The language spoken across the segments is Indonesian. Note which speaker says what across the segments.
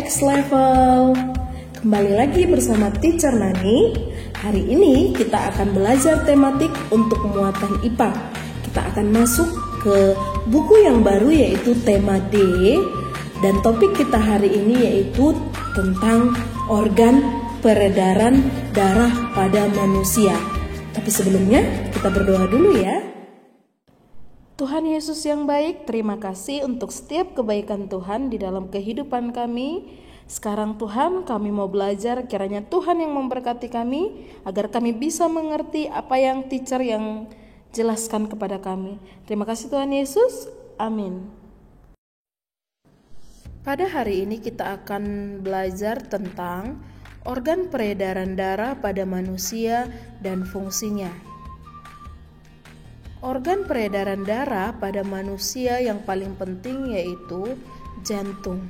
Speaker 1: Next Level. Kembali lagi bersama Teacher Nani. Hari ini kita akan belajar tematik untuk muatan IPA. Kita akan masuk ke buku yang baru yaitu tema D. Dan topik kita hari ini yaitu tentang organ peredaran darah pada manusia. Tapi sebelumnya kita berdoa dulu ya. Tuhan Yesus yang baik, terima kasih untuk setiap kebaikan Tuhan di dalam kehidupan kami. Sekarang Tuhan, kami mau belajar, kiranya Tuhan yang memberkati kami agar kami bisa mengerti apa yang teacher yang jelaskan kepada kami. Terima kasih Tuhan Yesus, amin. Pada hari ini kita akan belajar tentang organ peredaran darah pada manusia dan fungsinya. Organ peredaran darah pada manusia yang paling penting yaitu jantung.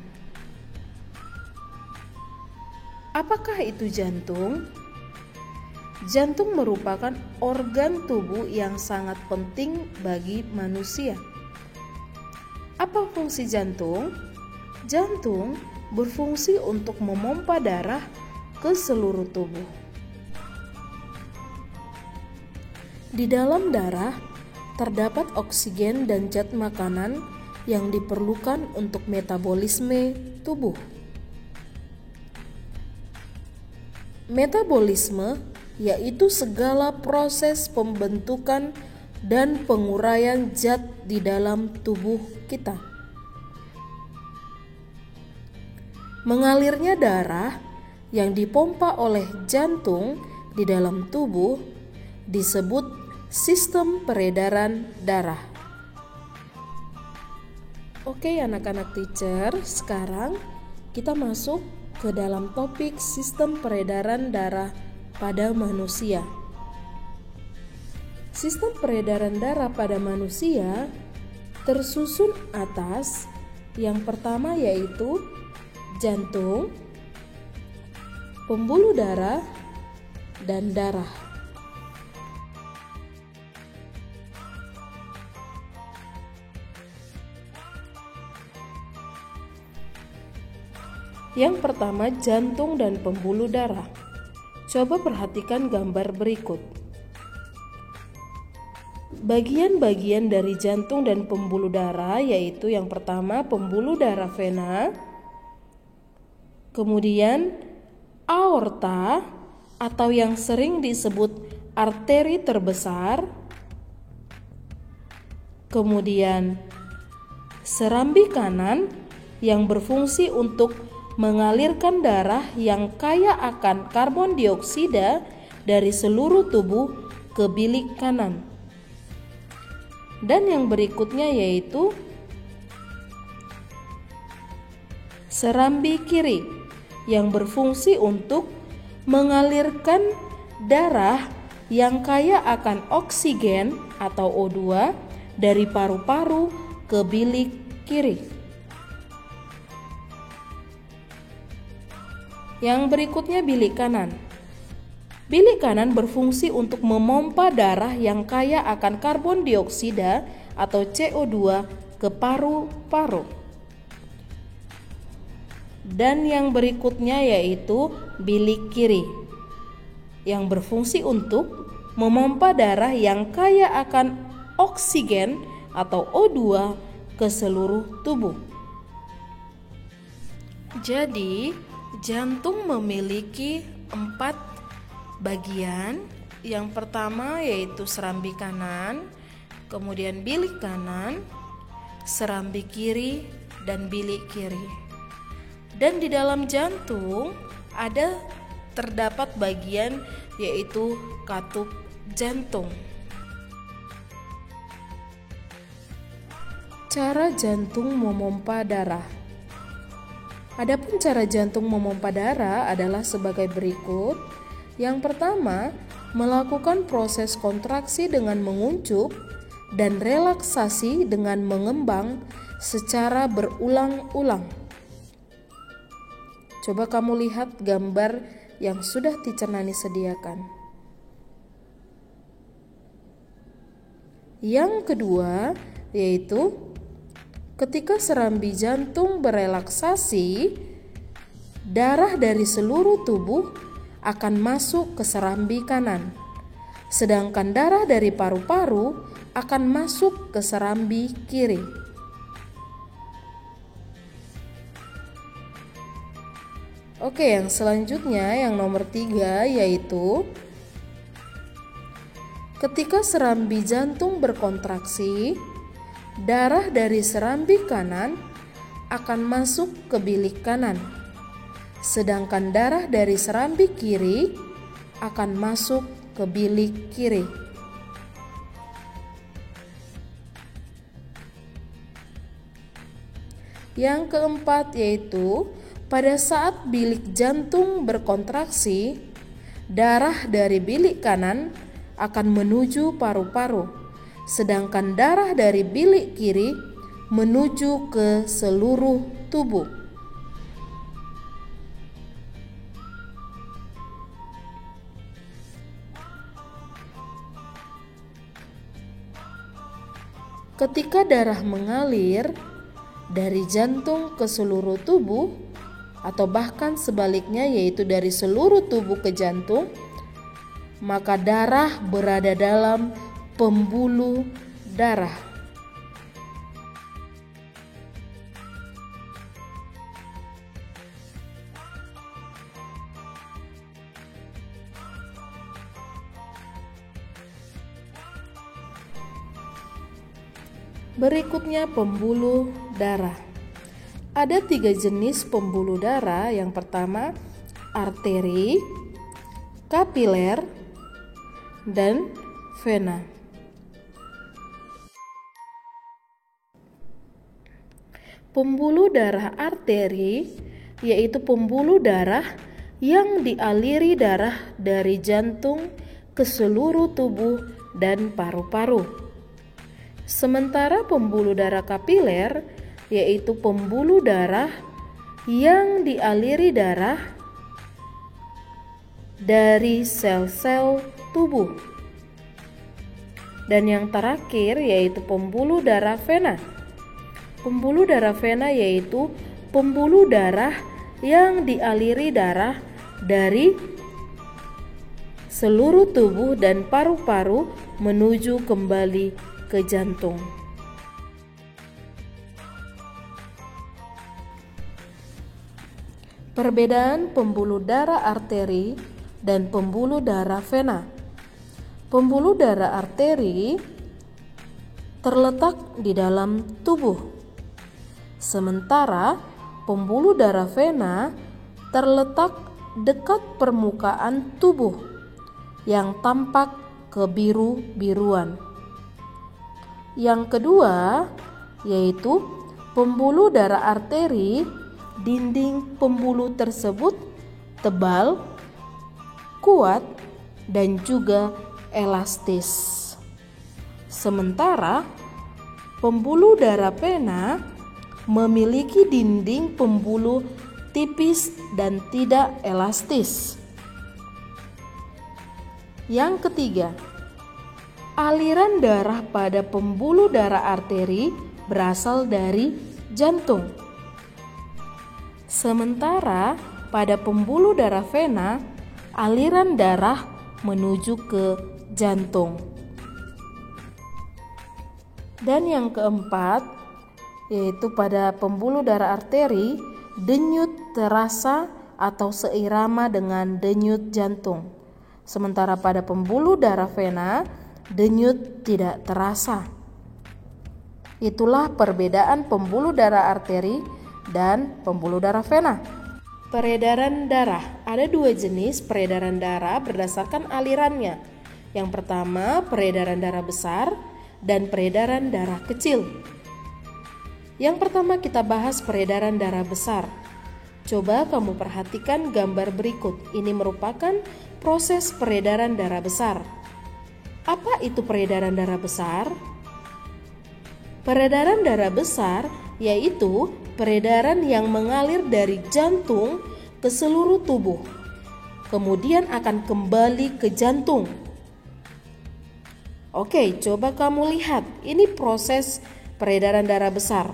Speaker 1: Apakah itu jantung? Jantung merupakan organ tubuh yang sangat penting bagi manusia. Apa fungsi jantung? Jantung berfungsi untuk memompa darah ke seluruh tubuh. Di dalam darah terdapat oksigen dan zat makanan yang diperlukan untuk metabolisme tubuh. Metabolisme yaitu segala proses pembentukan dan penguraian zat di dalam tubuh kita. Mengalirnya darah yang dipompa oleh jantung di dalam tubuh disebut sistem peredaran darah. Oke anak-anak teacher, sekarang kita masuk ke dalam topik sistem peredaran darah pada manusia. Sistem peredaran darah pada manusia tersusun atas. Yang pertama yaitu jantung, pembuluh darah, dan darah. Yang pertama, jantung dan pembuluh darah. Coba perhatikan gambar berikut. Bagian-bagian dari jantung dan pembuluh darah yaitu yang pertama pembuluh darah vena, kemudian aorta atau yang sering disebut arteri terbesar, kemudian serambi kanan yang berfungsi untuk mengalirkan darah yang kaya akan karbon dioksida dari seluruh tubuh ke bilik kanan. Dan yang berikutnya yaitu serambi kiri yang berfungsi untuk mengalirkan darah yang kaya akan oksigen atau O2 dari paru-paru ke bilik kiri. Yang berikutnya bilik kanan. Bilik kanan berfungsi untuk memompa darah yang kaya akan karbon dioksida atau CO2 ke paru-paru. Dan yang berikutnya yaitu bilik kiri yang berfungsi untuk memompa darah yang kaya akan oksigen atau O2 ke seluruh tubuh. Jadi jantung memiliki 4 bagian. Yang pertama yaitu serambi kanan, kemudian bilik kanan, serambi kiri, dan bilik kiri. Dan di dalam jantung terdapat bagian yaitu katup jantung. Cara jantung memompa darah. Adapun cara jantung memompa darah adalah sebagai berikut. Yang pertama, melakukan proses kontraksi dengan menguncup dan relaksasi dengan mengembang secara berulang-ulang. Coba kamu lihat gambar yang sudah Teacher Nani sediakan. Yang kedua, yaitu ketika serambi jantung berelaksasi, darah dari seluruh tubuh akan masuk ke serambi kanan, sedangkan darah dari paru-paru akan masuk ke serambi kiri. Oke, yang selanjutnya yang nomor 3 yaitu ketika serambi jantung berkontraksi, darah dari serambi kanan akan masuk ke bilik kanan, sedangkan darah dari serambi kiri akan masuk ke bilik kiri. Yang keempat yaitu pada saat bilik jantung berkontraksi, darah dari bilik kanan akan menuju paru-paru, sedangkan darah dari bilik kiri menuju ke seluruh tubuh. Ketika darah mengalir dari jantung ke seluruh tubuh, atau bahkan sebaliknya yaitu dari seluruh tubuh ke jantung, maka darah berada dalam pembuluh darah. Berikutnya pembuluh darah. Ada 3 jenis pembuluh darah. Yang pertama arteri, kapiler, dan vena. Pembuluh darah arteri yaitu pembuluh darah yang dialiri darah dari jantung ke seluruh tubuh dan paru-paru. Sementara pembuluh darah kapiler yaitu pembuluh darah yang dialiri darah dari sel-sel tubuh. Dan yang terakhir yaitu pembuluh darah vena. Pembuluh darah vena yaitu pembuluh darah yang dialiri darah dari seluruh tubuh dan paru-paru menuju kembali ke jantung. Perbedaan pembuluh darah arteri dan pembuluh darah vena. Pembuluh darah arteri terletak di dalam tubuh, sementara pembuluh darah vena terletak dekat permukaan tubuh yang tampak kebiru-biruan. Yang kedua yaitu pembuluh darah arteri, dinding pembuluh tersebut tebal, kuat, dan juga elastis. Sementara pembuluh darah vena memiliki dinding pembuluh tipis dan tidak elastis. Yang ketiga, aliran darah pada pembuluh darah arteri berasal dari jantung. Sementara pada pembuluh darah vena, aliran darah menuju ke jantung. Dan yang keempat, yaitu pada pembuluh darah arteri, denyut terasa atau seirama dengan denyut jantung. Sementara pada pembuluh darah vena, denyut tidak terasa. Itulah perbedaan pembuluh darah arteri dan pembuluh darah vena. Peredaran darah. Ada 2 jenis peredaran darah berdasarkan alirannya. Yang pertama, peredaran darah besar dan peredaran darah kecil. Yang pertama kita bahas peredaran darah besar. Coba kamu perhatikan gambar berikut. Ini merupakan proses peredaran darah besar. Apa itu peredaran darah besar? Peredaran darah besar yaitu peredaran yang mengalir dari jantung ke seluruh tubuh, kemudian akan kembali ke jantung. Oke, coba kamu lihat, ini proses peredaran darah besar.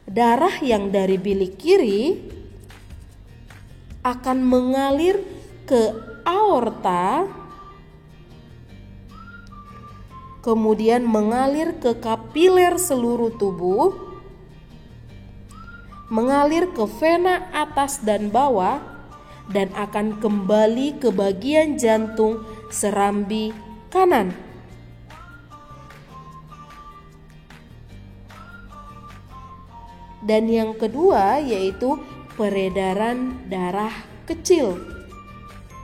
Speaker 1: Darah yang dari bilik kiri akan mengalir ke aorta, kemudian mengalir ke kapiler seluruh tubuh, mengalir ke vena atas dan bawah, dan akan kembali ke bagian jantung serambi kanan. Dan yang kedua yaitu peredaran darah kecil.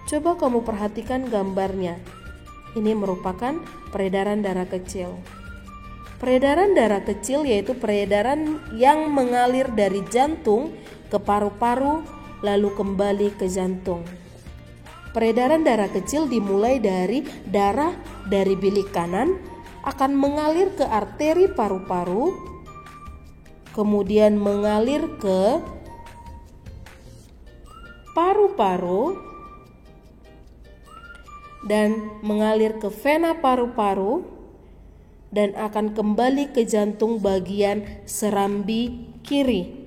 Speaker 1: Coba kamu perhatikan gambarnya. Ini merupakan peredaran darah kecil. Peredaran darah kecil yaitu peredaran yang mengalir dari jantung ke paru-paru lalu kembali ke jantung. Peredaran darah kecil dimulai dari darah dari bilik kanan akan mengalir ke arteri paru-paru, kemudian mengalir ke paru-paru dan mengalir ke vena paru-paru dan akan kembali ke jantung bagian serambi kiri.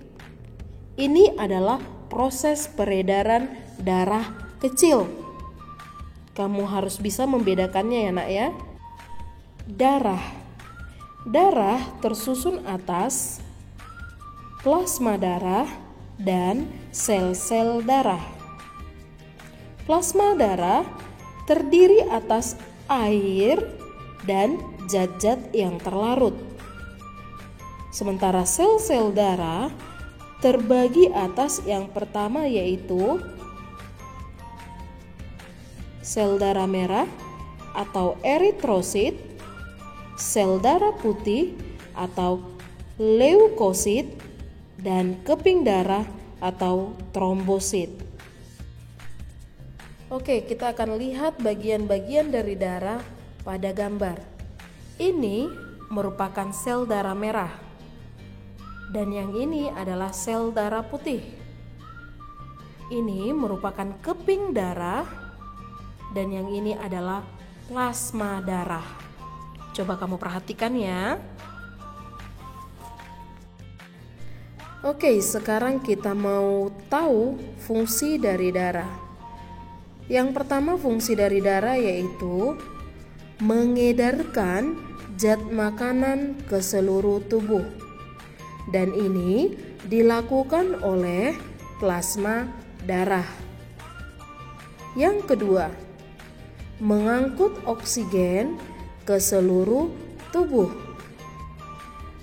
Speaker 1: Ini adalah proses peredaran darah kecil. Kamu harus bisa membedakannya ya nak ya. Darah tersusun atas plasma darah dan sel-sel darah. Plasma darah terdiri atas air dan zat-zat yang terlarut. Sementara sel-sel darah terbagi atas yang pertama yaitu sel darah merah atau eritrosit, sel darah putih atau leukosit, dan keping darah atau trombosit. Oke, kita akan lihat bagian-bagian dari darah pada gambar. Ini merupakan sel darah merah. Dan yang ini adalah sel darah putih. Ini merupakan keping darah. Dan yang ini adalah plasma darah. Coba kamu perhatikan ya. Oke, sekarang kita mau tahu fungsi dari darah. Yang pertama fungsi dari darah yaitu mengedarkan zat makanan ke seluruh tubuh. Dan ini dilakukan oleh plasma darah. Yang kedua, mengangkut oksigen ke seluruh tubuh.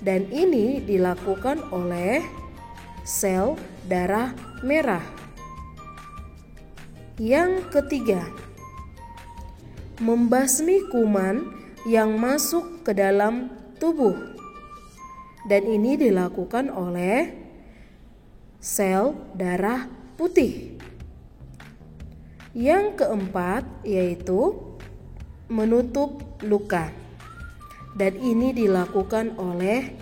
Speaker 1: Dan ini dilakukan oleh sel darah merah. Yang ketiga, membasmi kuman yang masuk ke dalam tubuh. Dan ini dilakukan oleh sel darah putih. Yang keempat yaitu menutup luka. Dan ini dilakukan oleh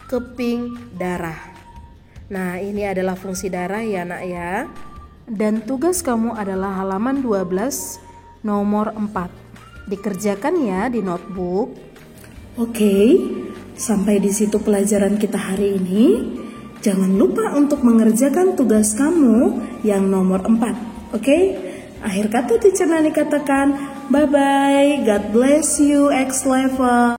Speaker 1: keping darah. Nah, ini adalah fungsi darah ya nak ya. Dan tugas kamu adalah halaman 12 nomor 4. Dikerjakan ya di notebook.
Speaker 2: Oke, sampai di situ pelajaran kita hari ini. Jangan lupa untuk mengerjakan tugas kamu yang nomor 4. Oke? Akhir kata Teacher Nani katakan, bye-bye, God bless you, X level.